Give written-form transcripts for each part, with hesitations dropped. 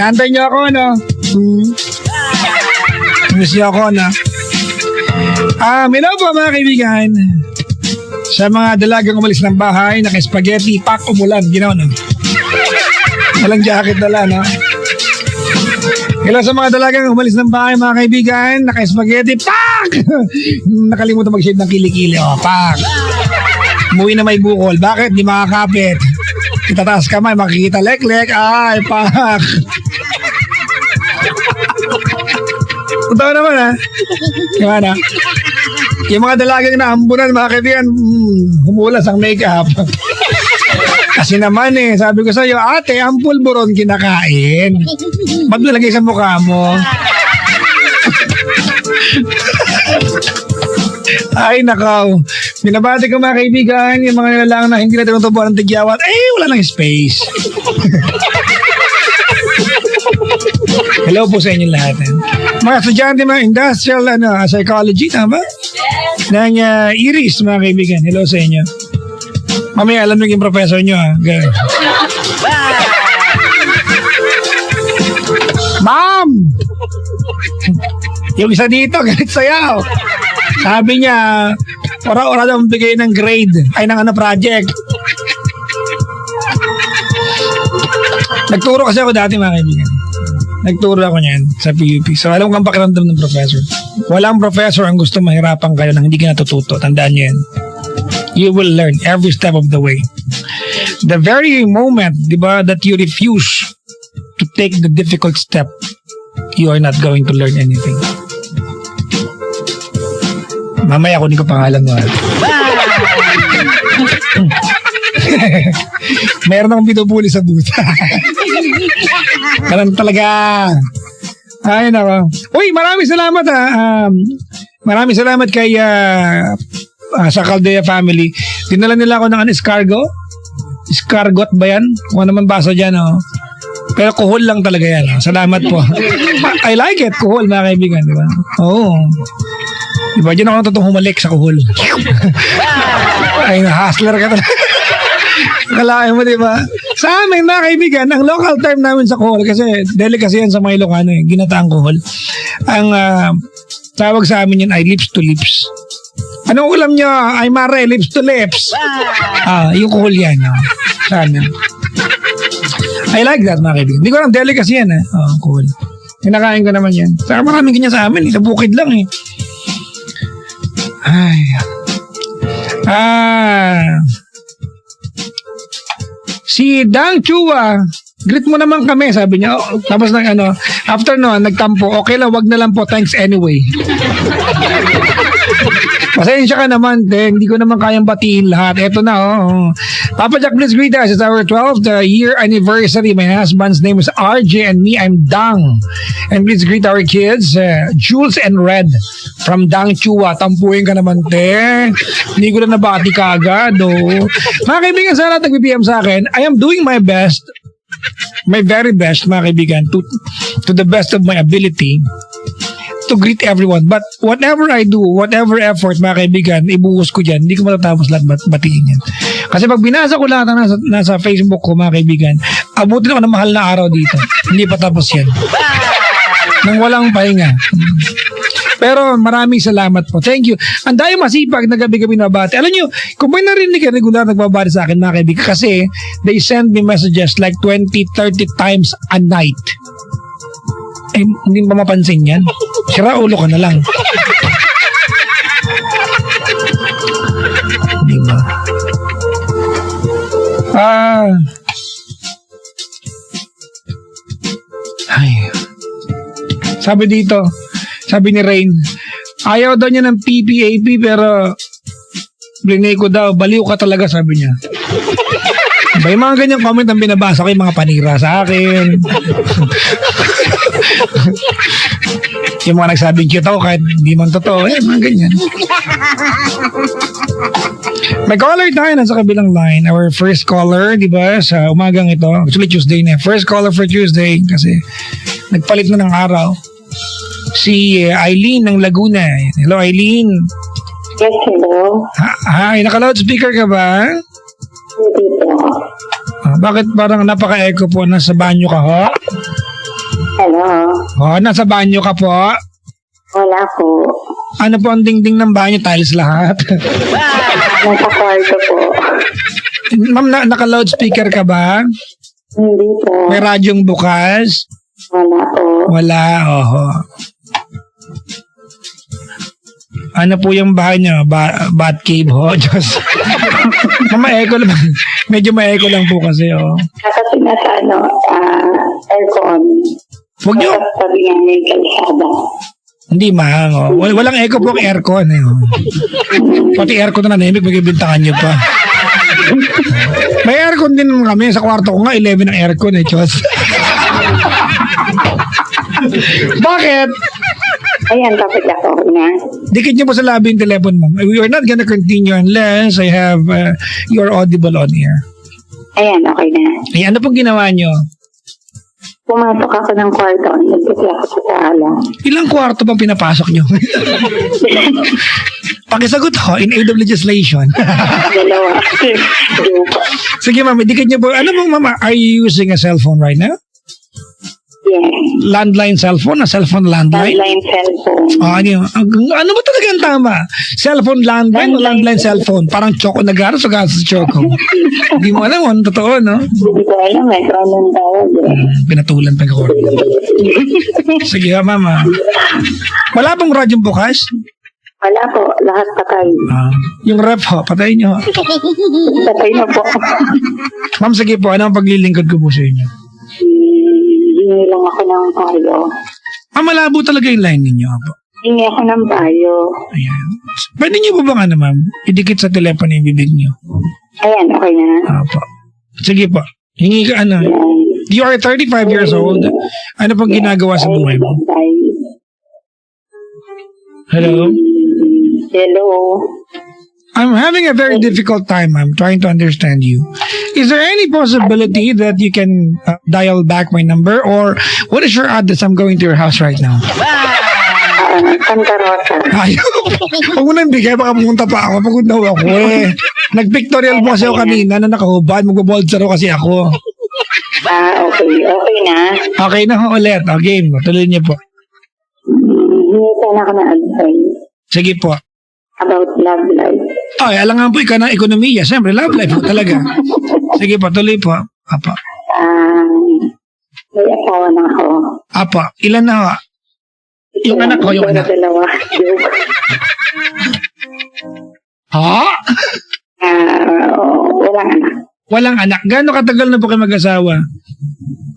Naantay niyo ako, ano? Miss niyo ako, ano? Hello po mga kaibigan. Sa mga dalagang umalis ng bahay, naka-spaghetti, pack, umulan, ginawa, no? Walang jacket dala, no? Hello sa mga dalagang umalis ng bahay, mga kaibigan, naka-spaghetti, pack! Nakalimutan mag-shave ng kilikili, oh, pack! Umuwi na may bukol. Bakit? Di makakapit. Itataas kamay, makikita lek-lek, ay, pack! Totoo naman, ha? Yung ano? Yung mga dalagang naambunan, mga kaibigan, humulas ang make-up. Kasi naman sabi ko sa'yo, ate, ang pulburon kinakain. Ba't nalagay sa mukha mo? Ay, nakaw. Binabati ko mga kaibigan, yung mga nilalang na hindi na tinutubuan ng tigyawat, wala nang space. Hello po sa inyo lahat. Mga estudyante, mga industrial psychology, tama? Ng Iris, mga kaibigan. Hello sa inyo. Mamaya, alam nyo yung professor nyo, ha? Ma'am! Yung isa dito, galit sayaw. Sabi niya, ora-ora daw bigay ng grade. Ay, ng project. Nagturo kasi ako dati, mga kaibigan. Nagturo ako niyan sa PUP. So, alam ko ang pakiramdam ng professor. Walang professor ang gusto mahirapan kayo nang hindi ka natututo. Tandaan niyo yan. You will learn every step of the way. The very moment, di ba, that you refuse to take the difficult step, you are not going to learn anything. Mamaya kunin ko pangalan mo. Meron akong pinupuli sa buta. Karan talaga. Ay, nako. Uy, maraming salamat, ha. Maraming salamat kay sa Caldea family. Dinala nila ako ng escargot. Escargot ba yan? Kung ano man basa dyan, oh. Pero kuhol lang talaga yan. Oh. Salamat po. I like it. Kuhol, mga kaibigan. Diba? Oo. Diba? Diyan ako natutong humalik sa kuhol. Ay, hustler ka talaga. Kalahin mo, diba? Sa amin, mga kaibigan, ang local term namin sa kuhol, kasi delicacy yan sa mga Ilocano, ginataang kuhol. Ang tawag sa amin yan ay lips to lips. Anong ulam nyo? Ay mare, lips to lips. Yung kuhol yan. Sa amin. I like that, mga kaibigan. Hindi ko lang delicacy yan, kuhol. Kinakain ko naman yan. Saka maraming ganyan sa amin. Sa bukid lang, Ay. Si Dang Chua, greet mo naman kami, sabi niya. Tapos after nagtampo, okay lang, wag na lang po, thanks anyway. Pasensya ka naman, hindi ko naman kayang batiin lahat. Eto na, Papa Jack, please greet us. It's our 12th year anniversary. My husband's name is RJ and me, I'm Dang. And please greet our kids, Jules and Red from Dang Chua. Tampuin ka naman, te. Hindi ko na nabati ka agad, Mga kaibigan, sana nag-BPM sa akin. I am doing my best, my very best, mga kaibigan, to the best of my ability, to greet everyone. But whatever I do, whatever effort, mga kaibigan, ibuhos ko dyan, hindi ko matatapos lahat batiin yan. Kasi pag binasa ko lahat na nasa Facebook ko, mga kaibigan, abutin ako ng mahal na araw dito. Hindi pa tapos yan. Nang walang pahinga. Pero maraming salamat po. Thank you. Ang dahil masipag na gabi-gabi nabati. Alam nyo, kung may narinig ka regular nagbabati sa akin, mga kaibigan, kasi they send me messages like 20, 30 times a night. Hindi ba mapansin yan? Sira ulo ka na lang. Di ba? Sabi dito, sabi ni Rain, ayaw daw niya ng PPAP pero blinay ko daw, baliw ka talaga, sabi niya. Ba, yung mga ganyang comment ang binabasa ko, yung mga panira sa akin. Yung mga nagsabing cute ako kahit hindi man totoo, mga ganyan. May caller tayo na sa kabilang line. Our first caller, di ba, sa umagang ito. Actually, Tuesday na. First caller for Tuesday kasi nagpalit na ng araw. Si Eileen ng Laguna. Hello, Eileen. Yes, hello. Hi, naka-loudspeaker ka ba? Hindi po. Bakit parang napaka-echo po? Nasa banyo ka, ho? Hello. Oh, nasa banyo ka po. Wala po. Ano po ang dingding ng banyo? Tiles lahat. Nasa kwarto po. Ma'am, naka-loudspeaker ka ba? Hindi po. May radyong bukas? Wala po. Wala, oho. Ano po yung bahay niyo? Bat cave ho? Diyos. Ma-echo lang. Medyo ma-echo lang po kasi, oh. Kasi nasa aircon. Huwag niyo. Nasa tabi nga may kalsada. Hindi mahang, oh. Walang echo po ang aircon, eh. Oh. Pati aircon na nanimik, magbibintangan niyo pa. May aircon din kami. Sa kwarto ko nga, 11 ang aircon, eh. Diyos. Bakit? Ayan, tapos ako na. Dikit niyo po sa labi yung telephone mo. We are not gonna continue unless I have your audible on air. Ayan, okay na. Eh, ano pong ginawa niyo? Pumasok ako ng kwarto. Nagkasi ako sa sala. Ilang kwarto bang pinapasok niyo? Pakisagot ho, in aid of legislation. Dalawa. Sige ma'am, dikit niyo po. Ano pong ma'am, are you using a cellphone right now? Yes. Landline cellphone? A cellphone landline? Landline cellphone. Ano ba talaga ang tama? Cellphone landline o landline cellphone? Parang choco na garas o garas sa choco? Hindi mo alam, ano totoo, no? Hindi ko alam eh. Kung anong tawag eh. Pinatulan pa ko. Sige ha, mama. Wala bang radyong bukas? Wala po. Lahat patay. Yung ref ho, patayin nyo. Patay na po. Ma'am, sige po, ano ang paglilingkod ko po sa inyo? Hingi lang ako ng payo. Malabo talaga yung line ninyo, po. Hingi ako ng payo. Ayan. Pwede niyo po bang ano, ma'am? Idikit sa telepono yung bibig niyo. Ayan, okay na. Po. Sige po. Hingi ka ano. Ayan. You are 35 years old. Ano pang ginagawa sa buhay mo? Hello? Hello. I'm having a very difficult time. I'm trying to understand you. Is there any possibility that you can dial back my number? Or what is your address? I'm going to your house right now. Santa Rosa. Ayaw. Huwag mo nang bigay. Baka pumunta pa ako. Pagod na ako eh. Nag-pictorial po kasi ako kanina na nakahubad. Magbabold-zaro kasi ako. Okay. Okay na. Okay na ho ulit. O, game. Tuloy niyo po. Hingi sana ako ng advice Sige po. about love life. Ay, alangan po ikaw ng ekonomiya. Siyempre, love life po talaga. Sige po, tuloy po. Apa. May asawa na ako. Apa. Ilan na ho? Yung anak ko, yung anak. Dalawa. Joke. Ha? Walang anak. Walang anak. Gaano katagal na po kayo mag-asawa?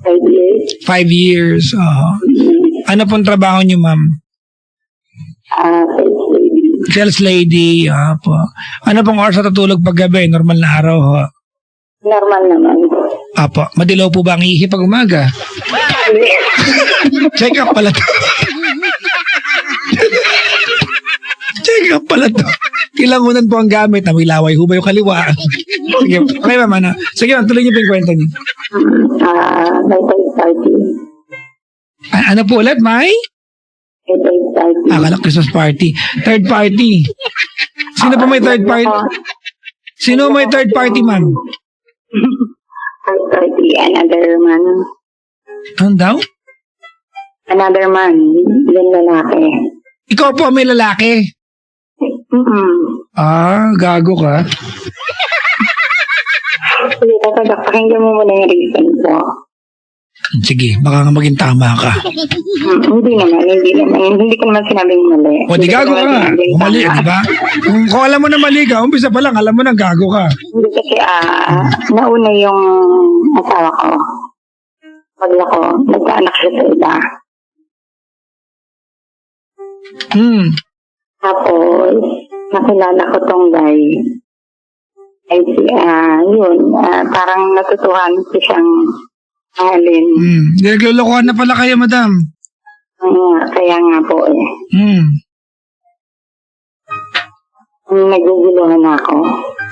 5 years. 5 years. Ano pong trabaho niyo, ma'am? Sales lady. Po. Ano pong oras sa tutulog paggabi? Normal na araw, ho? Normal naman. Apo. Madilaw po ba ang ihi pag umaga? Check up pala to. Check up pala to. Ilangunan po ang gamit na may laway. Hubay yung kaliwa. Sige. Okay, mama na. Sige, tuloy niyo po yung kwento niyo. May third party. Ano po ulit, May? May third party. Akala Christmas party. Third party. Sino po may third party? Sino may third party, ma'am? Third party. Another man. Ano daw? Another man. Yung lalaki. Ikaw po may lalaki. Gago ka. Sige, pakinggan mo muna yung reason ko. Sige, baka nga maging tama ka. Hindi naman. Hindi ko naman sinabing mali. O, di gago ka. Mali, di ba? Kung alam mo na mali ka, umpisa pa lang, alam mo na gago ka. Hindi kasi, nauna yung asawa ko. Pag ako, nagkaanak siya sa iba. Tapos, nakilala ko tong guy. Ay, yun, parang natutuhan ko siyang mahalin. Naglulukuhan na pala kayo, madam. Kaya nga po eh. Naguguluhan ako.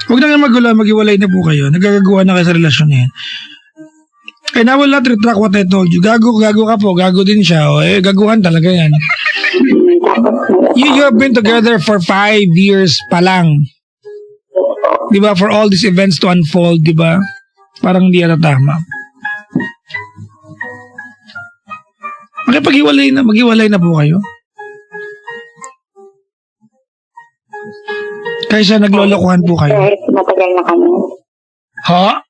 Huwag na nga magulo, maghiwalay na po kayo. Nagagaguhan na kayo sa relasyon niya. And I will not retract what I told you. Gago ka po. Gago din siya. Gaguhan talaga yan. You have been together for 5 years pa lang. Di ba? For all these events to unfold, di ba? Parang hindi yata tama. Maghiwalay na po kayo. Kaysa naglolokohan po kayo. Kahit matagal na kami. Ha?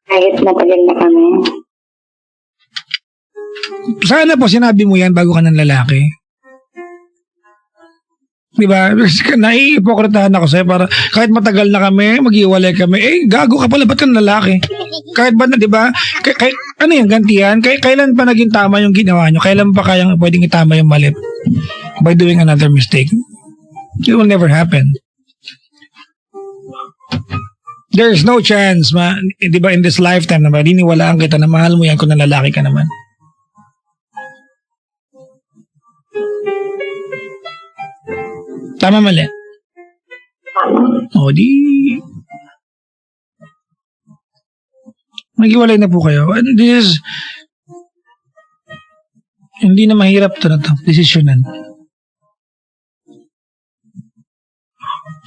Kahit matagal na kami. Sana po sinabi mo yan bago ka ng lalaki. Diba? Naiipokritahan ako sa'yo para kahit matagal na kami, maghiwalay kami, gago ka pala, ba't ka ng lalaki? Kahit ba na, diba? Ano yung gantihan? Kailan pa naging tama yung ginawa nyo? Kailan pa kayang pwedeng itama yung mali? By doing another mistake? It will never happen. There's no chance, diba, in this lifetime na maniniwalaan kita na mahal mo yan kung nalalaki ka naman. Tama, mali? O, di... Maghiwalay na po kayo. And this is... Hindi na mahirap to na to. Desisyonan.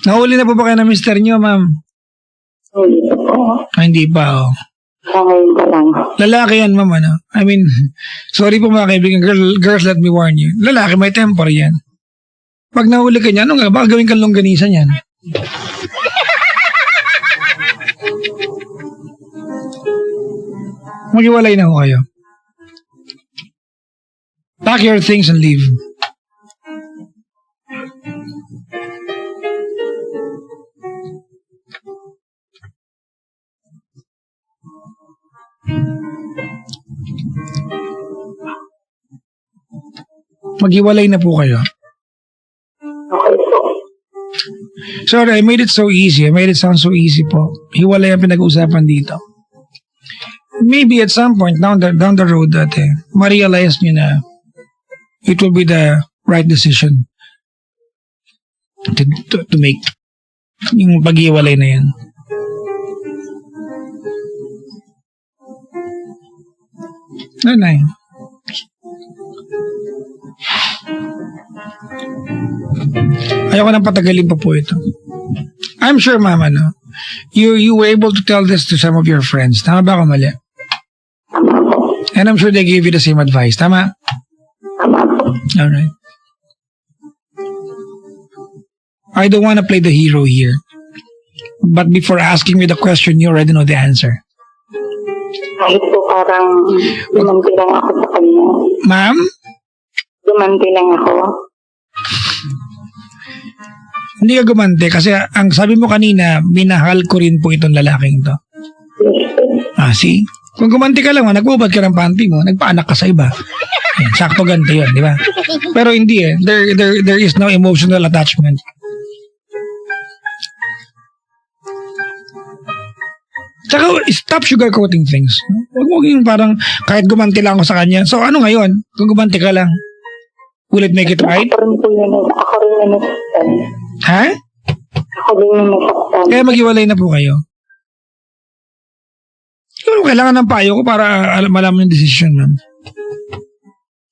Nahuli na po ba kayo na mister nyo, ma'am? Hindi po. Hindi pa, oh. Ngayon pa lang. Lalaki yan, ma'am, ano? I mean, sorry po mga kaibigan. Girls, let me warn you. Lalaki, may temper yan. Pag nahuli ka niya, ano nga, baka gawin kang longganisan yan. Maghiwalay na ho kayo. Pack your things and leave. Maghiwalay na po kayo. Okay po. Sorry, I made it so easy. I made it sound so easy po. Hiwalay ang pinag-uusapan dito. Maybe at some point down the road ma-realize nyo na it will be the right decision to make yung pag-iwalay na yan. Nanay. Ayoko nang patagalin pa po ito. I'm sure, mama, no? You were able to tell this to some of your friends. Tama ba ako mali? Tama po. And I'm sure they gave you the same advice. Tama? Tama po. Alright. I don't want to play the hero here. But before asking me the question, you already know the answer. Kahit po parang dumanti lang ako sa kanya. Ma'am? Dumanti lang ako. Hindi ka gumante kasi ang sabi mo kanina, minahal ko rin po itong lalaking to. See? Kung gumanti ka lang, nagbubad ka ng panty mo, nagpaanak ka sa iba. Yan, sakto ganti yun, di ba? Pero hindi there is no emotional attachment. Tsaka, stop sugarcoating things. Huwag mo yung parang, kahit gumanti lang ako sa kanya. So, ano ngayon? Kung gumanti ka lang, will it make it right? Ako rin yung nasaktan. Ha? Ako din yung nasaktan. Kaya maghiwalay na po kayo. Pero kailangan ng payo ko para malaman yung decision, ma'am.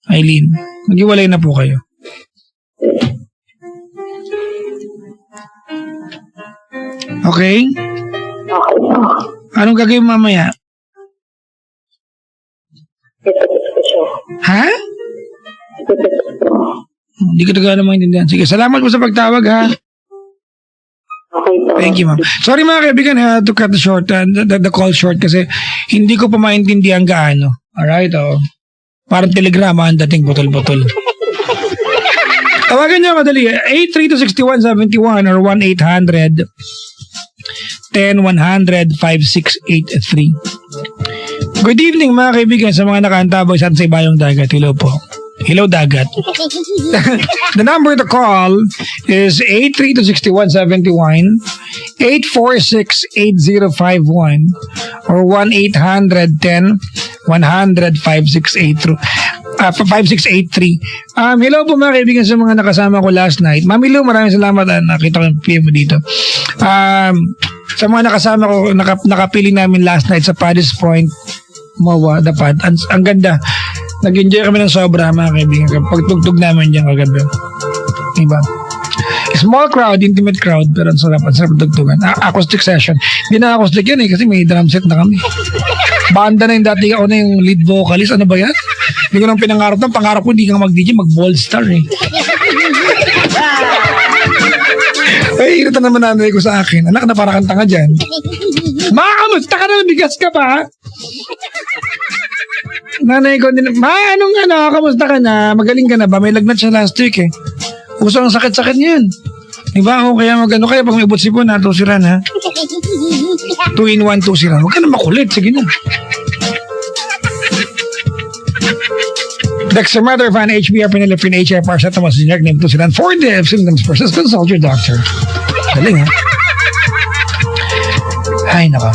Eileen, maghiwalay na po kayo. Okay? Okay po. Anong gagawin mamaya? Itutok ko siya. Ha? Itutok ko. Hindi ko talaga maintindihan. Sige, salamat po sa pagtawag, ha? Okay po. Thank you, ma'am. Sorry mga kaibigan, to cut the short, the call short kasi hindi ko pa maintindihan gaano. Alright, oh. Parang telegrama ang dating botol-botol. Tawagan niyo kadali, 832-6171 or 1-800-10-100-5683. Good evening mga kaibigan sa mga nakaantabay sa Ibayong Dagat. Hello po. Hello, Dagat. The number to call is 832-6171, 846-8051, or 1-800-10-100-5683. Hello po mga kaibigan sa mga nakasama ko last night. Mami Lou, maraming salamat. Nakita ko yung PM mo dito. Sa mga nakasama ko, nakapili namin last night sa Paddy's Point, Mawa, Dapad. Ang ganda. Nag-enjoy kami ng sobra mga kaibigan. Pagtugtog namin dyan kagabi. Diba? Small crowd, intimate crowd, pero ang sarap tugtugan. Acoustic session. Hindi na acoustic yan kasi may drum set na kami. Banda na yung dati ako na yung lead vocalist. Ano ba yan? Hindi ko nang pinangarap ng pangarap ko, hindi kang mag-DJ, mag-ball star eh. Ay, irita naman nanay ko sa akin. Anak na para kang tanga dyan. Kamusta ka na? Bigas ka pa? Nanay ko, kamusta ka na? Magaling ka na ba? May lagnat siya last week eh. Uso ang sakit-sakit niyan. Diba? O kaya kaya pag may butsipon na, tusiran ha? 2-in-1, tusiran. Huwag ka na makulit. Sige na. Dexter Mother Van HBR Pinilipin HFR sa Tomas Generic name tusiran for the symptoms process. Consult your doctor. Galing ha? Ay, nako.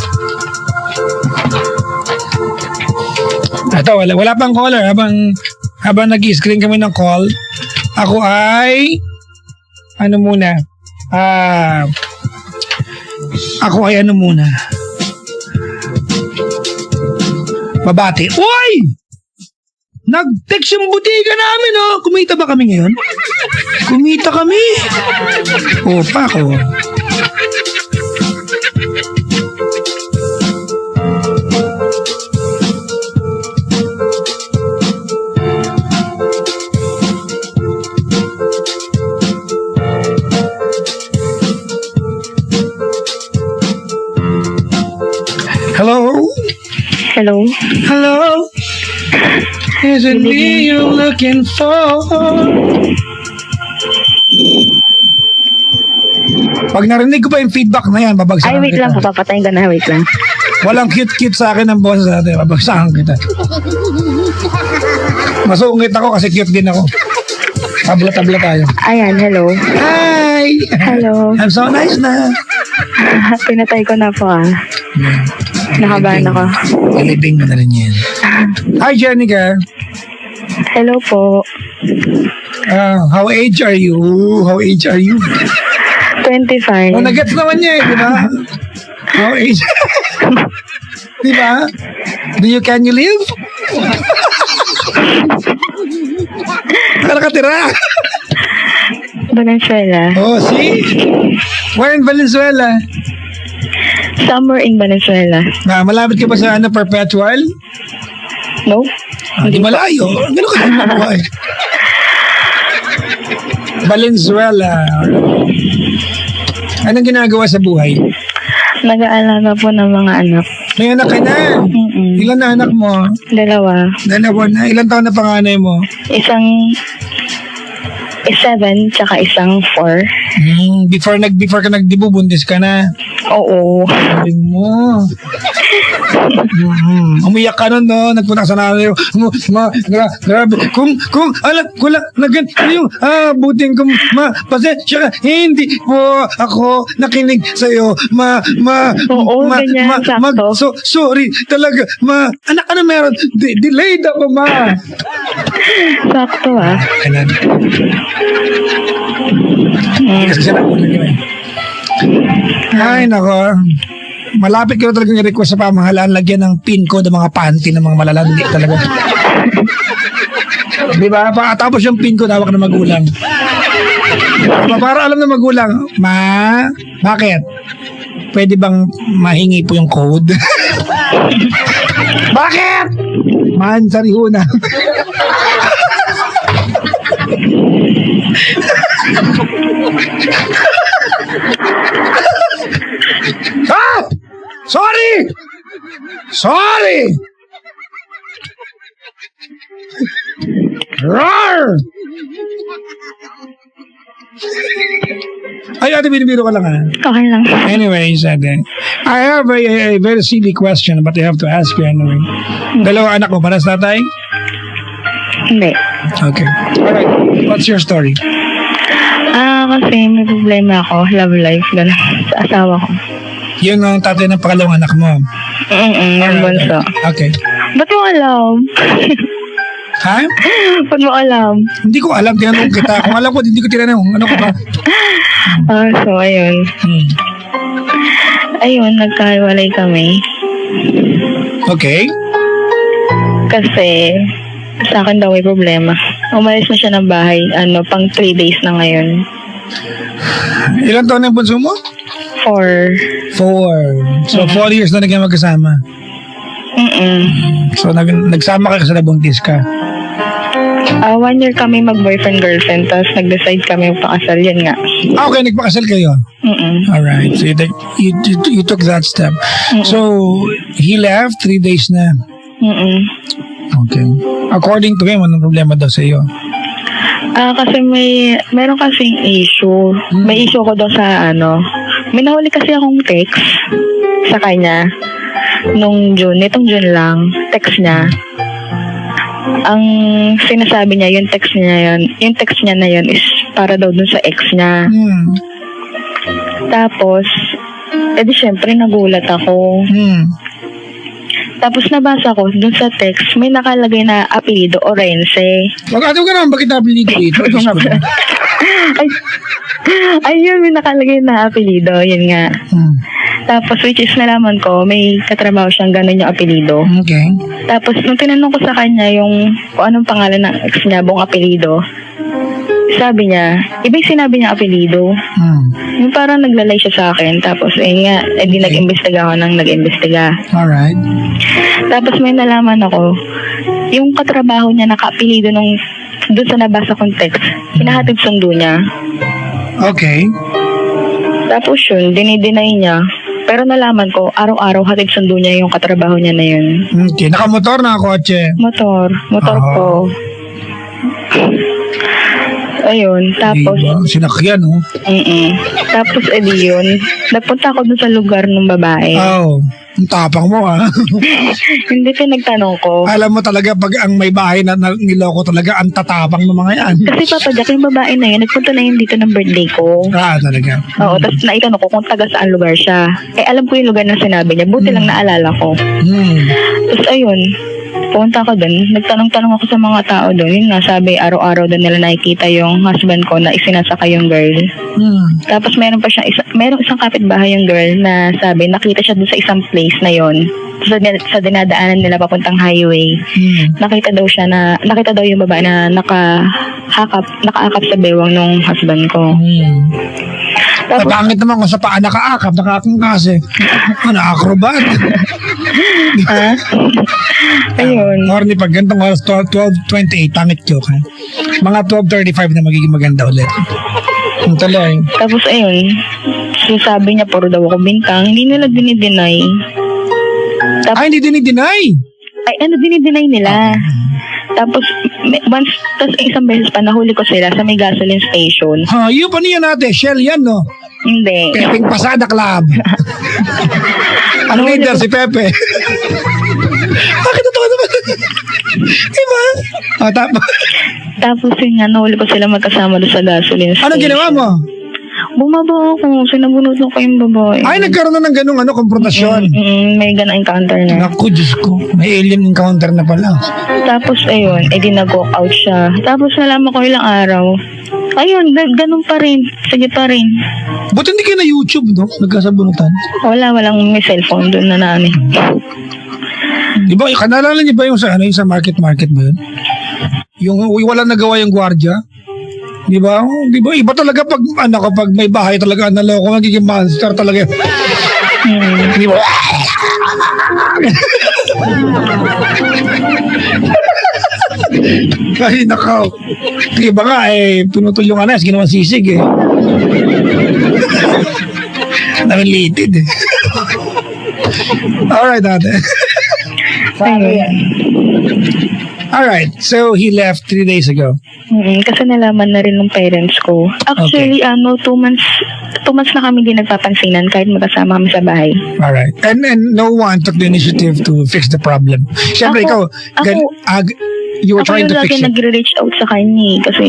Ito, wala pang caller. Habang nag-screen kami ng call, ako ay babati. Uy! Nag-text yung butika namin, oh. Kumita ba kami ngayon? Kumita kami. Pa ako. Hello? Hello? Hello? Is it me you're looking for? Pag narinig ko pa yung feedback na yan, babagsakan kita. Ay, wait lang. Papapatayin ka na. Wait lang. Walang cute-cute sa akin ng boses natin. Babagsakan kita. Masungit ako kasi cute din ako. Tabla-tabla tayo. Ayan, hello. Hi! Hello. I'm so nice na. Pinatay ko na po Nakabahan ako. Ilibing mo na rin yan. Hi, Jenica. Hello po. How age are you? 25. Oh, nag-gets naman niya di ba? How age? Di ba? Can you live? Nakatira. Valenzuela. Oh, see? Where in Valenzuela? Somewhere in Valenzuela. Malapit ka ba sa Perpetual? No? Di malayo. Gano'n ka sa buhay? Valenzuela. Anong ginagawa sa buhay? Nag-aalaga po ng mga anak. May anak ka na. Ilan na anak mo? 2. Dalawa na. Ilan taon na panganay mo? Isang 7, tsaka isang 4. Before ka nagdibo, buntis ka na. Oo. Sabi mo. Umiyak ka nun, no? Nagpunta ka sa nanay. Grabe. Kung alam ko lang na yung buting kong pasensya ka, hindi po ako nakinig sa'yo. Oo, ganyan, sakto. Sorry, talaga. Anak ka na meron. Delayed ako, ma. Sakto, Kailan? Kasi siya nakunan yun. Ay, nako. Malapit ko talaga yung request sa pamahalaan, lagyan ng pin code ng mga panty ng mga malalandi talaga. Di ba? Tapos yung pin code, hawak na magulang. Diba? Para alam na magulang, bakit? Pwede bang mahingi po yung code? Bakit? Sariho na. Sorry! Roar! Ay, ate, binibiro ka lang Okay lang. Anyways, I have a very silly question but I have to ask you anyway. Dalawa anak mo, paras tatay? Hindi. Okay. Alright, what's your story? Kasi may problema ako, love life, gano'n, sa asawa ko. Yun ang tatay ng pangalawang anak mo. Yung bunso. Okay. Ba't mo alam? Ha? Ba't mo alam? Hindi ko alam, tinanong kita. Kung alam ko, hindi ko tinanong. Ano ka ba? So, ayun. Ayun, nagkahiwalay kami. Okay. Kasi, sa akin daw may problema. Umalis na siya ng bahay, pang 3 days na ngayon. Ilan taon na yung bunso mo? 4. 4. So, 4 years na naging magkasama. So, nagsama ka kasi nabuntis ka. 1 year kami mag-boyfriend-girlfriend, tapos nag-decide kami pakasal, yun nga. Okay, nagpakasal kayo. Alright, so you took that step. So, he left 3 days na. Okay. According to him, anong problema daw sa iyo? Kasi meron kasing issue. May issue ko daw sa may nahuli kasi akong text sa kanya nung nitong June lang, text niya. Ang sinasabi niya, yung text niya na yun is para daw dun sa ex niya. Tapos, edi syempre nagulat ako. Tapos nabasa ko dun sa text, may nakalagay na apelido Orense. Mag-ato ka naman, bakit apelido dito? Ayun, may nakalagay na apelido, yun nga. Tapos which is nalaman ko, may katrabaho siyang ganun yung apelido. Okay. Tapos nung tinanong ko sa kanya yung kung anong pangalan ng ex niya, buong apelido, sabi niya, ibig sinabi niya apelido. Yung parang naglalay siya sa akin. Tapos edi nag-imbestiga ako nang nag-imbestiga. Alright. Tapos may nalaman ako, yung katrabaho niya naka-apelido doon sa nabasa kong text, hinahatid sundo niya. Okay. Tapos yun, dinideny niya. Pero nalaman ko, araw-araw hatid sundo niya yung katrabaho niya na yun. Okay. Nakamotor na kotse? Motor ko. Ayun, tapos... Sinakyan, oh. Tapos, edi yun, nagpunta ako dun sa lugar ng babae. Ang tapang mo, ah. Hindi pinagtanong ko. Alam mo talaga, pag ang may bahay na niloko talaga, ang tatapang ng mga yan. Kasi Papa Jack, yung babae na yun, nagpunta na yun dito ng birthday ko. Talaga. Oo, tapos naitanong ko kung taga saan lugar siya. Alam ko yung lugar na sinabi niya, buti lang naalala ko. Tapos ayun, punta ko dun, nagtanong-tanong ako sa mga tao dun. Yun nga, sabi, araw-araw dun nila nakikita yung husband ko na isinasaka yung girl. Tapos meron isang kapitbahay yung girl na sabi, nakita siya dun sa isang place na yon sa dinadaanan nila papuntang highway. Nakita daw yung babae na nakaakap sa bewang nung husband ko. Tapos, pangit naman kung sa paa nakaakap kasi. Acrobat. Ayun. Horny pag gantong oras, 12:28, tangit joke. Mga 12:35 na magiging maganda ulit. Ang talay. Tapos ayun, sabi niya puro daw ako bintang, hindi nila dinideny. Hindi dinideny? Dinideny nila. Tapos, isang beses pa nahuli ko sila sa may gasoline station. Yung pa niya natin, Shell yan, no? Hindi. Pepeng Pasada Club. Ang leader, si Pepe. Bakit ito naman? Diba? Tapos yun nga, nahuli ko sila magkasama doon sa gasoline station. Anong ginawa mo? Bumaba ako, sinabunod ko yung babae. Nagkaroon na ng ganung konfrontasyon. May ganang encounter na. Naku, Diyos ko. May alien encounter na pala. Tapos ayun, edi nag-walk out siya. Tapos nalaman ko ilang araw. Ayun, ganun pa rin. Sige pa rin. Buti hindi kayo na YouTube, no? Nagkasabunutan. Walang may cellphone doon na nani. Di ba, kanalala niyo ba yung sa market ba yun? Yung wala nagawa yung gwardiya? Di ba? Iba talaga pag kapag may bahay talaga naloko, magiging monster talaga. Di ba? Ay, nakaw. Iba nga, pinutol yung anas, ginawa sisig, Namilited, Alright, ate. Alright, so he left 3 days ago. Kasi nalaman na rin ng parents ko. Actually, 2 months na kami din nagpapansinan kahit magkasama kami sa bahay. Alright. And no one took the initiative to fix the problem. Siyempre, you were trying to fix it. Ako yung lagi nagre-reach out sa kanya kasi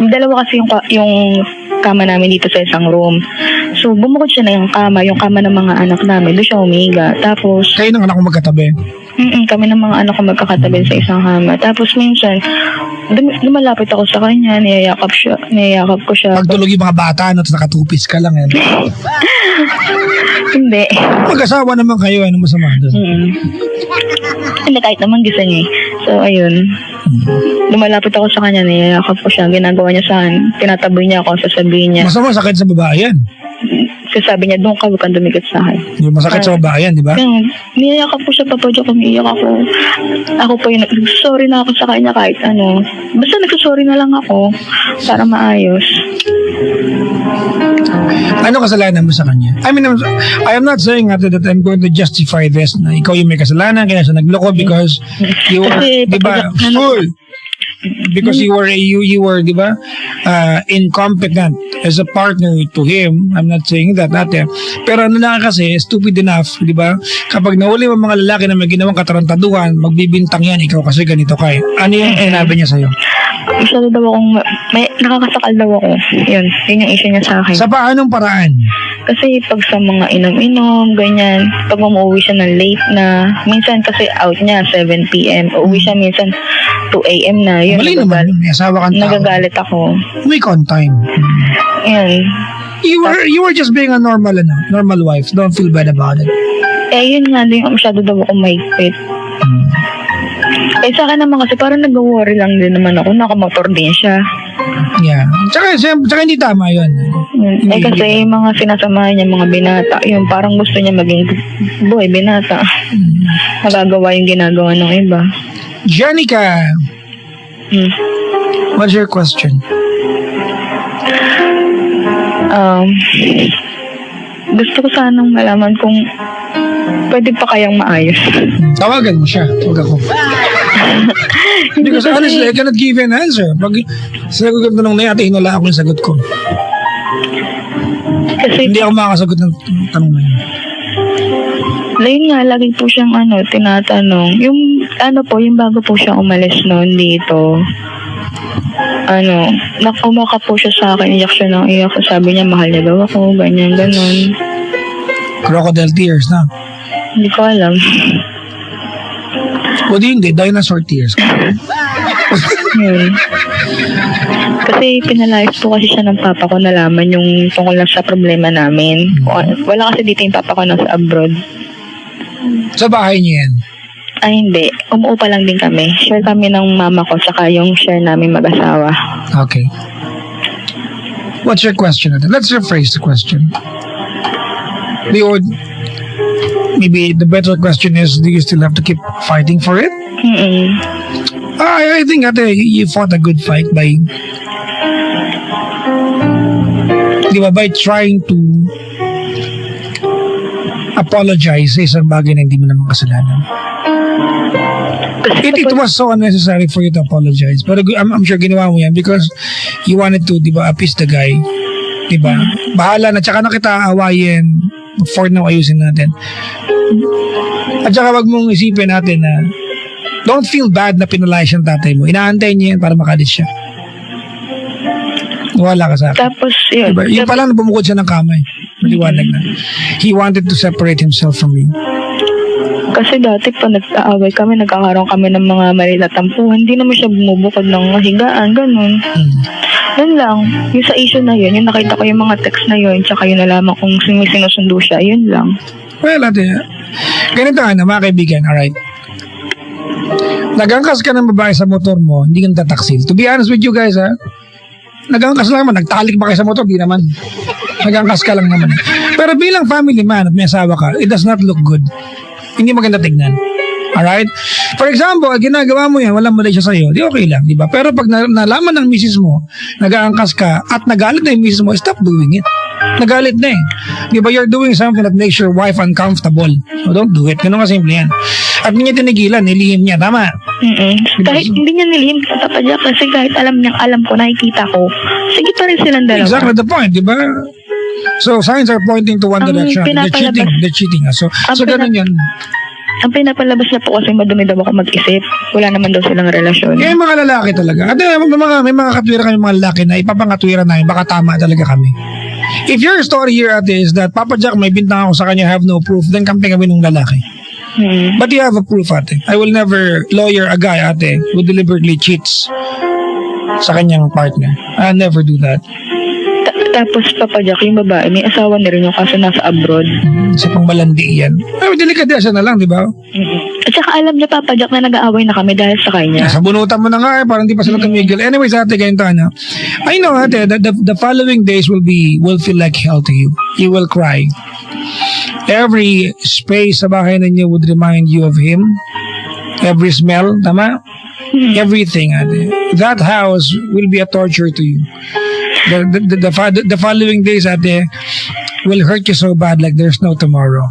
dalawa kasi yung kama namin dito sa isang room. So, bumukod siya na yung kama ng mga anak namin. Doon siya umiga. Tapos... Kayo ng anak ko magkatabi? Kami ng mga anak ko magkakatabi sa isang kama. Tapos minsan, lumalapit ako sa kanya, niyayakap ko siya. Pagtulog yung mga bata, tapos nakatupis ka lang. Hindi. Mag-asawa naman kayo, ano masama doon? Hindi, kahit naman gising So, ayun. Lumalapit ako sa kanya, niyayakap ko siya. Ginagawa niya tinataboy niya ako, sasabihin niya. Masama sakit sa babae yan. Kasi sabi niya, doon ka, huwag kang dumikit sa akin. Yung masakit sa babae yan, di ba? Kaya, niyayakap po siya, Papa Jack, umiiyak ako. Ako po yung sorry na ako sa kanya kahit ano. Basta nagsasorry na lang ako para maayos. Ano kasalanan mo sa kanya? I mean, I am not saying that I'm going to justify this na ikaw yung may kasalanan kaya siya nagloko because you were, Kasi, di ba, fool. Because you were, di ba, incompetent as a partner to him. I'm not saying that, ate. Pero ano lang kasi, stupid enough, di ba? Kapag nahuli mo mga lalaki na may ginawang katarantaduhan, magbibintang yan, ikaw kasi ganito ka eh. Ano yung sinabi niya sa'yo? Masyado daw akong, may nakakasakal daw ako. Yun yung issue niya sa akin. Sa paanong paraan? Kasi pag sa mga inom-inom, ganyan, pag umuwi siya ng late na, minsan kasi out niya, 7 p.m. Uuwi siya minsan 2 a.m. na. Yun, Mali naman yun, may asawa kang tao. nagagalit ako. May on time. Yan. You were just being a normal wife. Don't feel bad about it. Eh, yun nga, din masyado daw ako mahigpit. Eh, sa akin naman kasi parang nag-worry lang din naman ako. Nakamotor din siya. Yeah. Tsaka hindi tama yun. Eh, kasi yung mga sinasamahan niya, mga binata, yun, parang gusto niya maging boy, binata. Magagawa yung ginagawa ng iba. Janica, what's your question? Gusto ko sanang malaman kung pwede pa kayang maayos. Tawagan mo siya. Huwag ako. Because honestly, I cannot give you an answer. Pag sinagot ko tanong na yata, hinula ako yung sagot ko. Kasi, Hindi ako makakasagot ng tanong na yun. ayun nga, lagi po siyang tinatanong. Yung yung bago po siyang umalis noon dito, nakumaka po siya sa akin, iyak siya ng iyak. Sabi niya, mahal niya daw ako, ganyan, ganon. Crocodile tears na. Hindi ko alam. O di hindi, dinosaur tears. Yun. Kasi pinalayas po kasi siya ng papa ko, nalaman yung tungkol lang sa problema namin. Wala kasi dito yung papa ko nasa abroad. Sa bahay niya yan. Ay hindi, umuupa lang din kami. Share kami ng mama ko saka yung share namin mag-asawa. Okay. What's your question? Let's rephrase the question. Maybe the better question is, do you still have to keep fighting for it? I think ate, you fought a good fight by trying to apologize sa isang bagay na hindi mo naman kasalanan. It was so unnecessary for you to apologize. Pero I'm sure ginawa mo yan because you wanted to, appease the guy. Bahala na, tsaka na kita awayin before na ayusin natin. At saka wag mong isipin natin na don't feel bad na pinalayas yung tatay mo. Inaantay niya yan para makalis siya. Wala ka sa akin. Tapos, yun. Yung pala na bumukod siya ng kamay. Maliwanag na. He wanted to separate himself from you. Kasi dati pa nag-aaway kami, nagkakaroon kami ng mga malilatampuhan. Hindi naman siya bumubukod ng higaan, ganun. Yun lang. Yung sa issue na yun, yung nakita ko yung mga text na yun, tsaka yung nalaman kung sinusundo siya, yun lang. Well, ate, ganito mga kaibigan, alright? Nagangkas ka ng babae sa motor mo, hindi ka tataksil. To be honest with you guys, nagangkas lang naman, nagtalik ba kayo sa motor? Di naman. Nagangkas ka lang naman. Pero bilang family man at may asawa ka, it does not look good. Hindi maganda tignan. Alright? For example, ginagawa mo yan, walang mali siya sa'yo, di okay lang, di ba? Pero pag nalaman ng misis mo, nag-aangkas ka, at nagalit na yung misis mo, stop doing it. Nagalit na eh. Di ba? You're doing something that makes your wife uncomfortable. So don't do it. Ganun kasimple yan. At hindi niya tinigilan, nilihim niya. Tama? Kahit hindi niya nilihim Papa Jack, kasi kahit alam ko, nakikita ko, sige pa rin silang dalawa. Exactly the point, di ba? So, signs are pointing to one direction. They're cheating. So ganun yan. Ang pinapalabas niya po kasi madumi daw ako mag-isip. Wala naman daw silang relasyon. Eh, mga lalaki talaga. At may mga katwira kami mga lalaki na ipapangatwira namin, baka tama talaga kami. If your story here, ate, is that Papa Jack, may bintang ako sa kanya, have no proof, then kampi kami ng lalaki. But you have a proof, ate. I will never lawyer a guy, ate, who deliberately cheats sa kanyang partner. I'll never do that. Tapos Papa Jack, yung babae, may asawa na rin yung kaso nasa abroad. Sa pang malandi yan. Ay, delikadesa na lang, di ba? At saka alam niya Papa Jack na nag-aaway na kami dahil sa kanya. Sa bunutan mo na nga parang di pa sila tumigil. Anyways, ate, ganito, ano? I know, ate, the following days will feel like hell to you. You will cry. Every space sa bahay ninyo would remind you of him. Every smell, tama? Everything, ate. That house will be a torture to you. The following days, ate, will hurt you so bad like there's no tomorrow.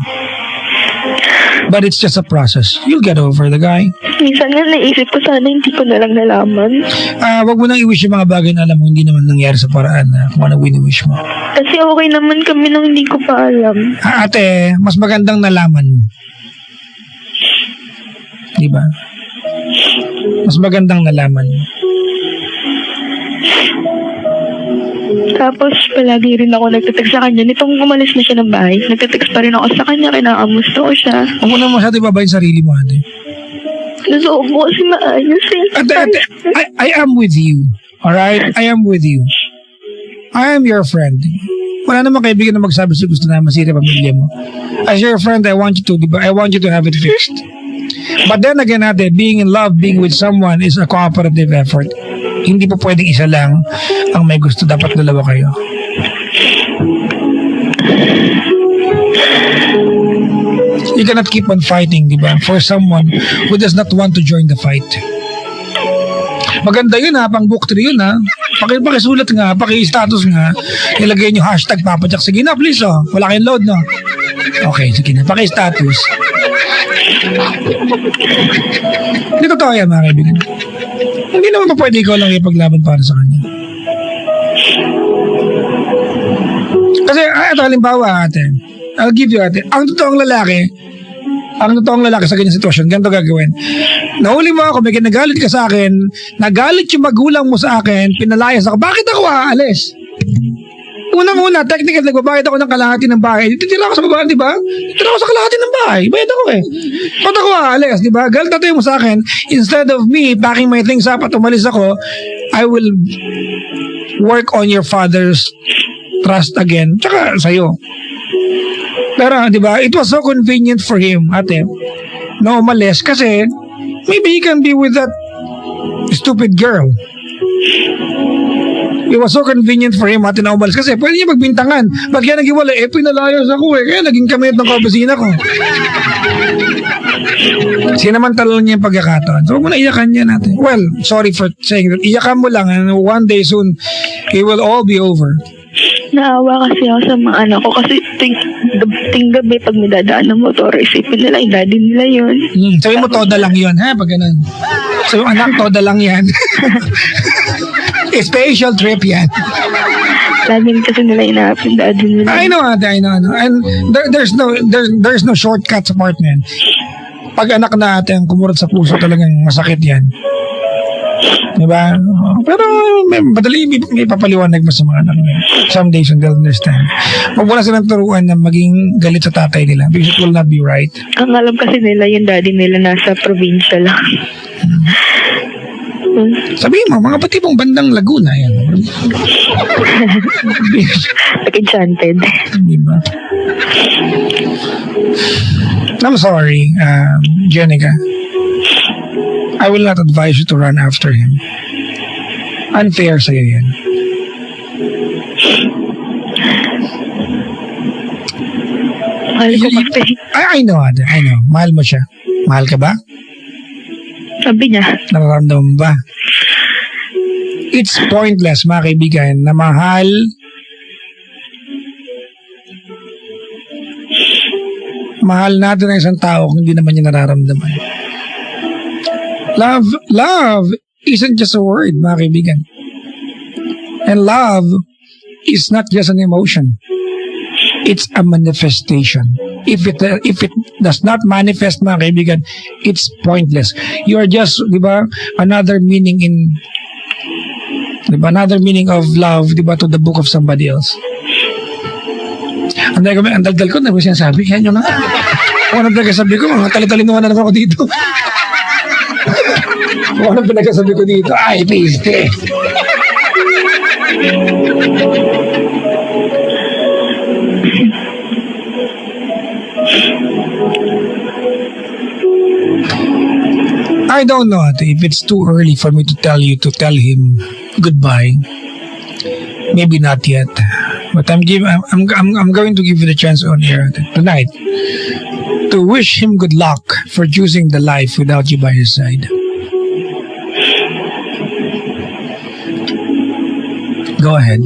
But it's just a process. You'll get over the guy. Minsan nga naisip ko sana hindi ko na lang nalaman. Wag mo nang i-wish yung mga bagay na alam mo hindi naman nangyari sa paraan na kung ano wini-wish mo. Kasi okay naman kami nung hindi ko pa alam. Ate, mas magandang nalaman mo. Diba? Mas magandang nalaman mo. Tapos palagi rin ako nagtitext sa kanya. Nitong umalis na siya ng bahay, nagtitext pa rin ako sa kanya, kinakamusta ko siya. Huwag mo na masyado ibabayin sarili mo, ate. Gusto ko kasi maayos eh. Ate, I am with you. Alright? I am with you. I am your friend. Wala namang kaibigan na magsabi sa gusto na masira pamilya mo. As your friend, I want you to, diba? I want you to have it fixed. But then again, ate, being in love, being with someone is a cooperative effort. Hindi po pwedeng isa lang ang may gusto. Dapat dalawa kayo. You cannot keep on fighting, di ba? For someone who does not want to join the fight. Maganda yun ha, pang book 3 yun ha. Pakisulat nga, paki-status nga. Ilagay nyo hashtag Papa Jack. Sige na, please oh. Wala kayong load, no? Okay, sige na. Paki-status. Hindi totoo yan, mga kaibigan. Hindi naman pa pwede ikaw lang ipaglaban para sa kanya. Kasi, ito halimbawa ate, I'll give you ate, ang totoong lalaki sa ganyan sitwasyon, ganito gagawin. Nahuli mo ako, may kinagalit ka sa akin, nagalit yung magulang mo sa akin, pinalayas ako, bakit ako aalis? Unang-una, technically, nagbabayad ako ng kalahati ng bahay. Titira ako sa babae, di ba? Titira ako sa kalahati ng bahay. Bayad ako eh. Ba't ako aalis, di ba? Galit na tayo mo sa akin. Instead of me packing my things up at umalis ako, I will work on your father's trust again. Tsaka sa'yo. Pero, di ba? It was so convenient for him, ate, na umalis kasi maybe he can be with that stupid girl. It was so convenient for him ate na umalis kasi pwede niya magbintangan. Pag yan nag-iwala, pinalayas ako eh. Kaya naging kamit ng kabasina ko. Sinamantalan niya yung pagkakataon. So, huwag mo na iyakan niya natin. Well, sorry for saying that. Iyakan mo lang and one day soon, it will all be over. Naawa kasi ako sa mga anak ko kasi ting gabi pag nadadaan ng motor, isipin nila, yung daddy nila yun. Sabi mo, toda lang yun, ha? Pag ganun. So, yung anak, toda lang yan. Special trip yan. Laging kasi nila inaap yung daddy nila. I know, ate, I know. And there's no shortcut sa part na yan. Pag anak na ate, ang kumurot sa puso talagang masakit yan. Diba? Pero madali may papaliwanag mo sa mga anak nila. Some days they'll understand. Huwag wala silang turuan na maging galit sa tatay nila because it will not be right. Ang alam kasi nila yung daddy nila nasa probinsya lang. Sabihin mo, mga pati pong bandang Laguna yan. Enchanted. Diba? I'm sorry, Jenica. I will not advise you to run after him. Unfair sa'yo yan. Mahal ko kasi. I know, ate. I know. Mahal mo siya. Mahal ka ba? Sabi niya. Nararamdaman mo ba? It's pointless, mga kaibigan, na mahal natin ang isang tao kung hindi naman niya nararamdaman. Love isn't just a word, mga kaibigan. And love is not just an emotion. It's a manifestation. If it does not manifest, mga kaibigan, it's pointless. You are just, di ba, another meaning of love, di ba, to the book of somebody else. Ang daldal ko, nabi sinasabi, yan yun na. Kung anong pinagsasabi ko, mga talitalinohan na naman ako dito. Kung anong pinagsasabi ko dito, ay, piste. I don't know ate, if it's too early for me to tell him goodbye. Maybe not yet. But I'm going to give you the chance on air tonight to wish him good luck for choosing the life without you by his side. Go ahead.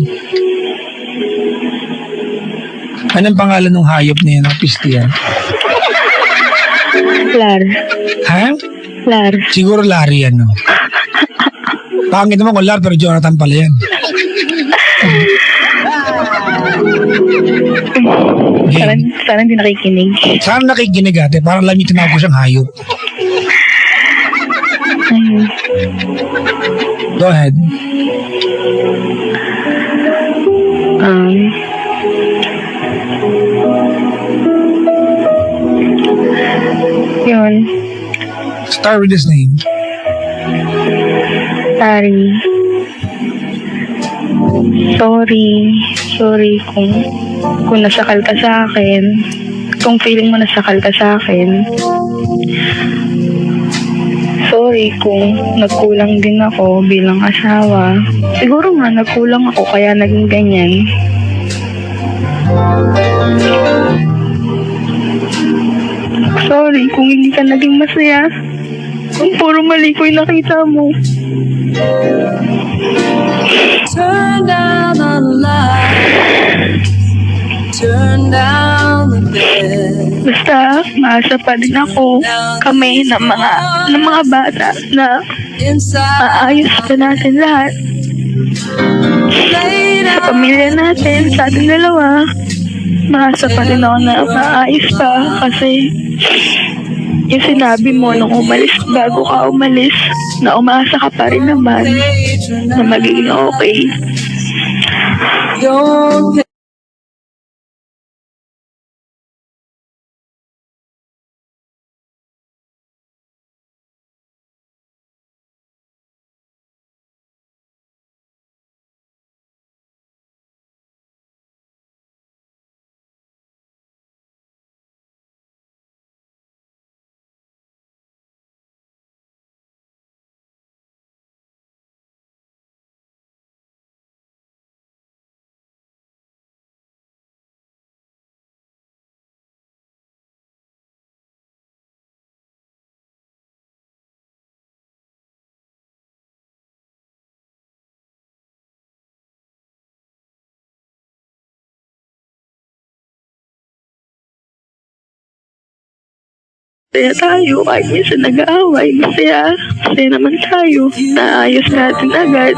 Anong pangalan ng hayop niya ng pistiyan? Lar. Ha? Lar. Siguro Larry yan, no? Pangit naman kung Lar, pero Jonathan pala yan. Sana hindi nakikinig. Sana nakikinig ate, para alam niyo tinawag ko siyang hayop. Ayun. Go ahead. Yun. Start with his name. Sorry. Sorry kung nasakal ka sa akin. Kung feeling mo nasakal ka sa akin. Sorry kung nagkulang din ako bilang asawa. Siguro nga nagkulang ako kaya naging ganyan. Sorry kung hindi ka naging masaya. Kung puro mali ko yung nakita mo. Turn down the lights, turn down the bed. Basta, maasa pa din ako. Kami ng mga bata na maayos pa natin lahat. Sa pamilya natin, sa ating dalawa, maasa pa din ako na maayos pa kasi yung sinabi mo nung umalis, bago ka umalis, na umaasa ka pa rin naman na magiging okay. Don't Kaya tayo, kahit minsan nag-aaway, masaya naman tayo, naayos natin agad.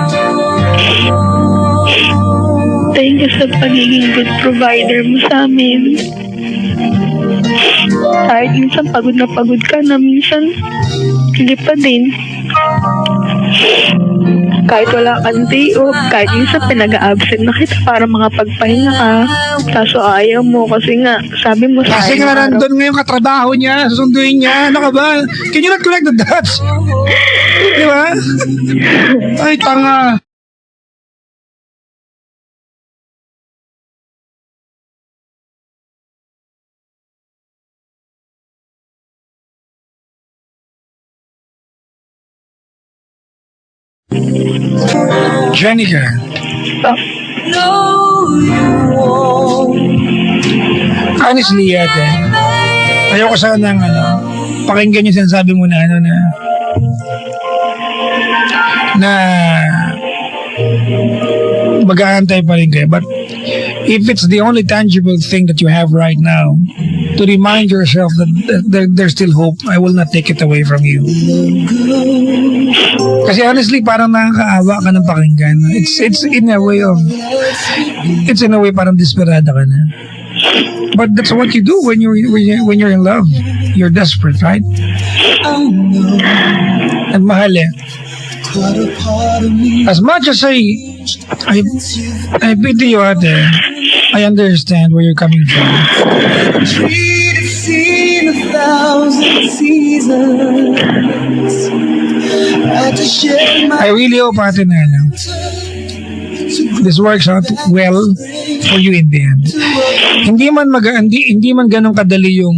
Thank you sa pagiging good provider mo sa amin. Kahit minsan pagod na pagod ka na, minsan hindi pa din. Kahit wala kang day off, kahit minsan pinag-absent na kita para makapagpahinga ka. Kaso ayaw mo kasi nga, sabi mo sa Kasi nga nandun ngayon katrabaho niya, susunduin niya. Ano ka ba? Can you not connect the dots? Di ba? Ay, tanga. Jenica, honestly ate, ayoko sana ng pakinggan yung sinasabi mo na mag-aantay pa rin kayo. But if it's the only tangible thing that you have right now, to remind yourself that there's still hope, I will not take it away from you. Kasi honestly, parang nakakaawa ka ng pakinggan. It's in a way parang desperada ka na. But that's what you do when you're in love. You're desperate, right? And mahal eh. As much as I pity you ate, I understand where you're coming from. seen 1,000 seasons. I really hope ate na this works out well for you in the end. Hindi man ganun kadali yung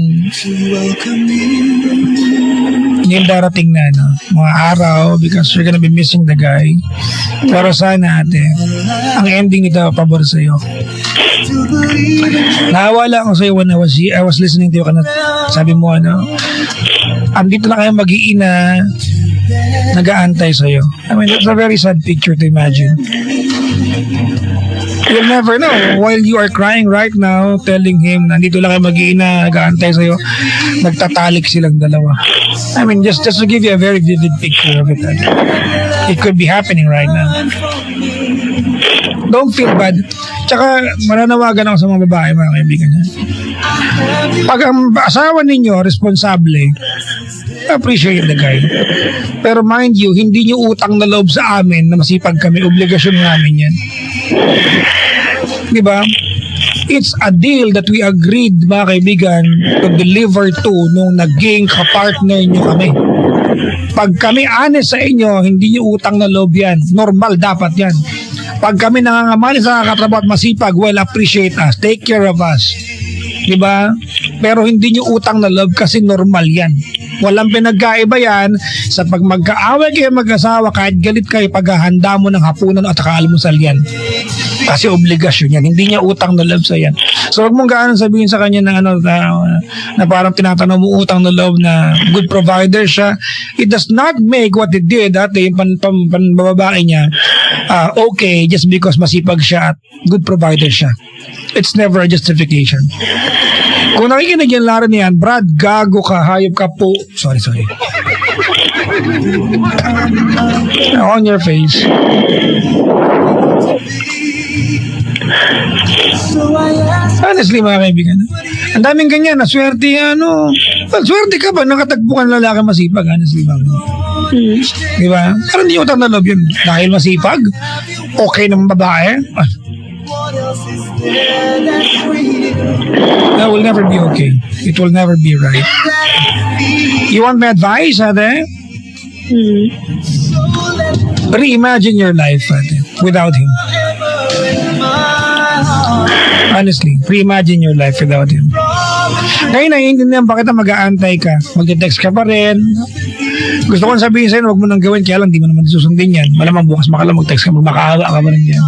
yung darating na mga araw because you're gonna be missing the guy. Pero sana ate, ang ending nito pabor sa'yo. Nawala ako sa'yo when I was listening to you sabi mo andito na kayo mag-iina nag-aantay sa'yo. I mean, that's a very sad picture to imagine. You'll never know. While you are crying right now, telling him, nandito lang kayo mag-iina, nag-aantay sa'yo, nagtatalik silang dalawa. I mean, just to give you a very vivid picture of it. It could be happening right now. Don't feel bad. Tsaka, mananawagan ako sa mga babae, mga kaibigan. Pag ang asawa ninyo, responsable, appreciate the guy. Pero mind you, hindi nyo utang na loob sa amin na masipag kami. Obligasyon namin yan. Diba? It's a deal that we agreed, mga kaibigan, to deliver to nung naging kapartner nyo kami. Pag kami honest sa inyo, hindi nyo utang na loob yan. Normal dapat yan. Pag kami nangangamali sa katrabaho at masipag, well, appreciate us. Take care of us. Diba? Pero hindi nyo utang na loob kasi normal yan. Walang pinagkaiba yan sa pag magkaaway kayo mag-asawa, kahit galit kayo, paghahanda mo ng hapunan at almusal yan. Kasi obligasyon yan. Hindi niya utang na loob sa yan. So huwag mong gaano sabihin sa kanya na parang tinatanong mo utang na loob na good provider siya. It does not make what it did yung panbababae niya okay just because masipag siya at good provider siya. It's never a justification. Kung nakikinig yan laro niyan, Brad, gago ka, hayop ka po. Sorry. On your face. Honestly, mga kaibigan, ang daming ganyan, swerte, swerte ka ba, nakatagpo ka ng lalaki masipag, honestly, mga kaibigan. Diba? Pero hindi utang na loob yun. Dahil masipag, okay naman babae, that will never be okay. It will never be right. You want my advice, ate? Reimagine your life, ate, without him. Honestly, reimagine your life without him. Ngayon, naiintindihan bakit mag-aantay ka. Mag-text ka pa rin. Gusto kong sabihin sa'yo, huwag mo nang gawin, kaya lang di mo naman susundin yan. Malamang bukas makalang mag-text ka, makaawa ka pa rin yan.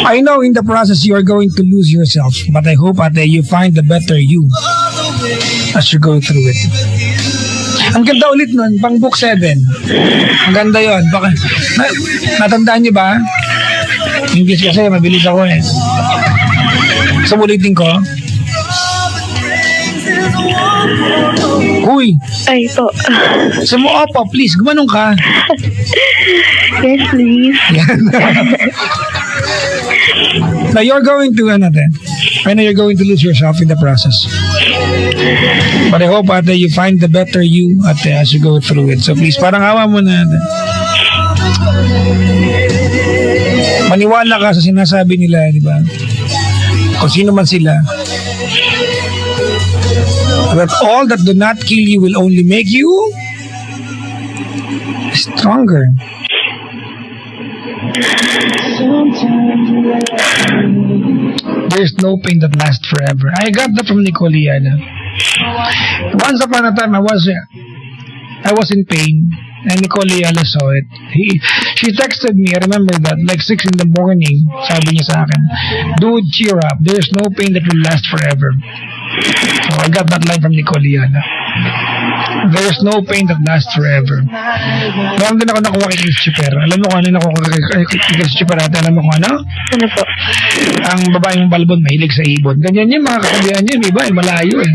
I know in the process you are going to lose yourself, but I hope ate, you find the better you as you go through it. Ang ganda ulit nun, pang book 7. Ang ganda yun. Natandaan niyo ba? English kasi, mabilis ako eh. So, ulitin ko. Uy! Ay, po. Sumuha pa, please. Gumanong ka. Yes, please. Yan. Now, you're going to, I know you're going to lose yourself in the process. But I hope, ate, you find the better you, ate, as you go through it. So, please, parang hawa mo na, ate. Maniwala ka sa sinasabi nila, di ba? Kung sino man sila. That all that do not kill you will only make you stronger. There's no pain that lasts forever. I got that from Nicole Yana. Once upon a time, I was in pain. And Nicole Ayala saw it. She texted me, I remember that, like 6 in the morning, sabi niya sa akin, dude, cheer up. There's no pain that will last forever. So I got that line from Nicole Ayala. There's no pain that lasts forever. Meron din ako nakuha kay Chris Chipper. Alam mo kung ano nakuha kay Chris Chipper natin? Alam mo kung ano? Ano po? Ang babaeng balbon, mahilig sa ibon. Ganyan yung mga kasabihan niya. Iba, malayo eh.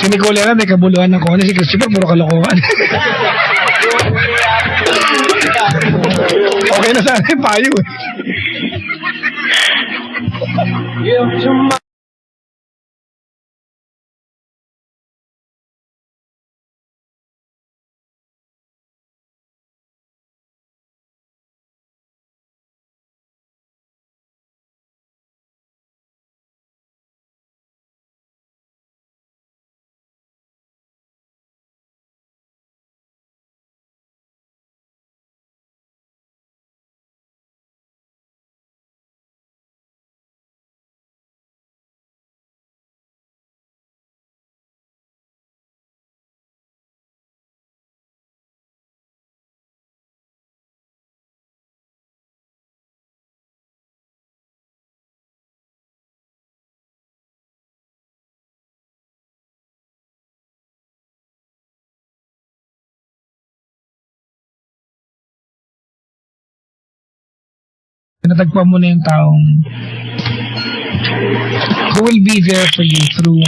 Si Nicole Ayala, may kabuluhan ng kung ano. Si Chris Chipper, puro kalokohan. Okay na sana yung payo eh. natagpuan mo na yung taong who will be there for you through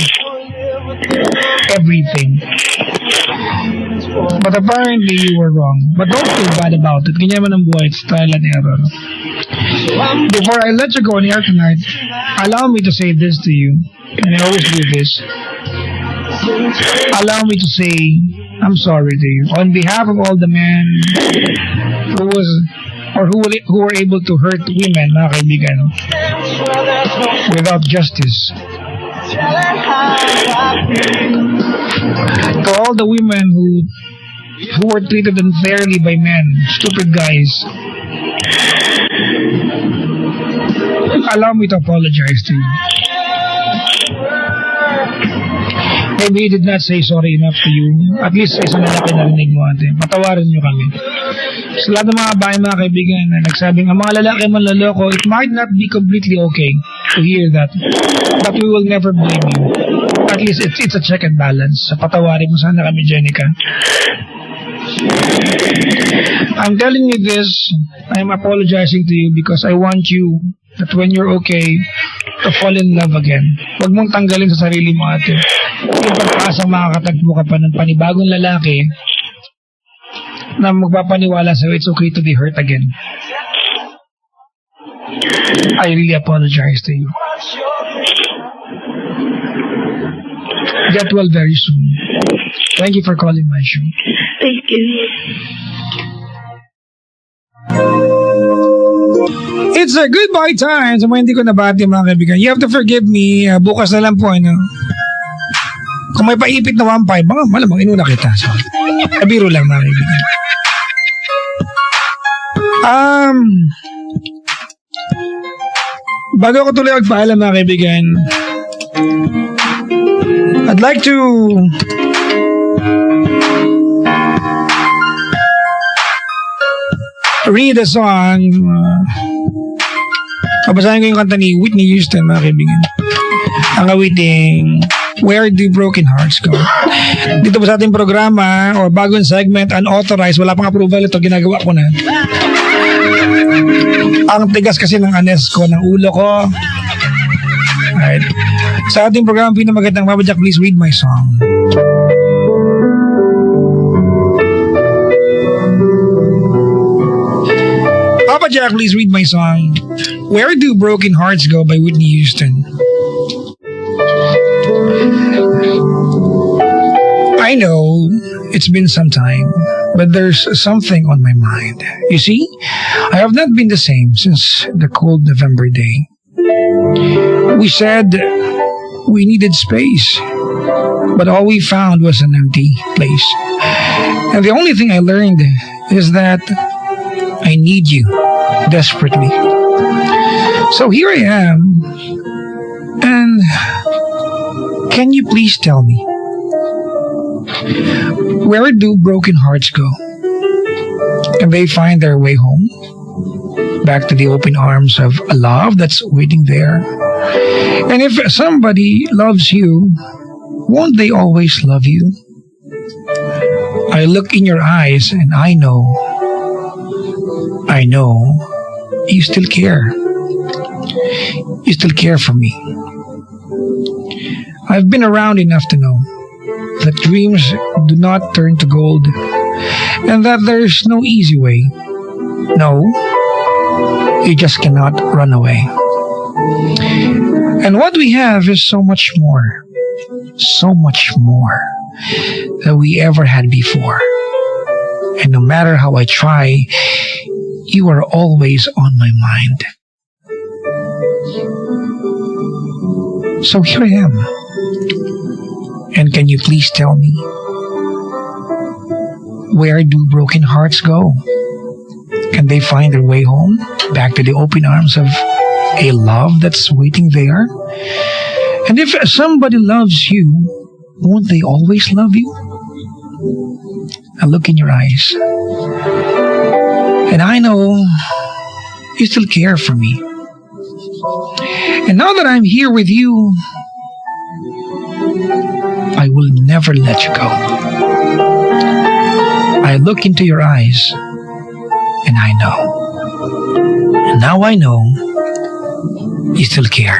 everything. But apparently you were wrong. But don't feel bad about it. Ganyan man ang buhay. It's trial and error. Before I let you go on air tonight, allow me to say this to you. And I always do this. Allow me to say I'm sorry to you. On behalf of all the men who were able to hurt women, mga kaibigan, without justice. To all the women who were treated unfairly by men, stupid guys, allow me to apologize to you. Maybe he did not say sorry enough to you. At least sa isang lalaki narinig mo ate. Patawarin niyo kami. Sa lahat ng mga bahay, mga kaibigan, na nagsabing ang mga lalaki manloloko, it might not be completely okay to hear that. But we will never blame you. At least it's a check and balance. Sa patawarin mo sana kami, Jenica. I'm telling you this, I'm apologizing to you because I want you that when you're okay, to fall in love again. Huwag mong tanggalin sa sarili mo ate. Yung pagkakasang makakatagpo ka pa ng panibagong lalaki na magpapaniwala sa'yo, it's okay to be hurt again. I really apologize to you. Get well very soon. Thank you for calling my show. Thank you. It's a goodbye time sa mga hindi ko nabati, mga kaibigan. You have to forgive me. Bukas na lang po, ano. Kung may paipit na 1.5, malamang inuna kita. So, kabiro lang, mga kaibigan. Bago ako tuloy magpaalam, mga kaibigan, I'd like to read a song. Babasahin ko yung kanta ni Whitney Houston, mga kaibigan. Ang awiting Where Do Broken Hearts Go? Dito po sa ating programa o bagong segment, unauthorized, wala pang approval ito, ginagawa ko na. Ang tigas kasi ng anes ko, ng ulo ko. Alright. Sa ating programa, pinamagandang Papa Jack, please read my song. Papa Jack, please read my song, Where Do Broken Hearts Go by Whitney Houston. I know it's been some time, but there's something on my mind. You see, I have not been the same since the cold November day. We said we needed space, but all we found was an empty place. And the only thing I learned is that I need you desperately. So here I am, and can you please tell me, where do broken hearts go? Can they find their way home? Back to the open arms of a love that's waiting there? And if somebody loves you, won't they always love you? I look in your eyes and I know you still care. You still care for me. I've been around enough to know that dreams do not turn to gold and that there's no easy way. No, you just cannot run away. And what we have is so much more than we ever had before. And no matter how I try, you are always on my mind. So here I am. And can you please tell me, where do broken hearts go? Can they find their way home? Back to the open arms of a love that's waiting there? And if somebody loves you, won't they always love you? I look in your eyes, and I know you still care for me. And now that I'm here with you, I will never let you go. I look into your eyes, and I now I know you still care.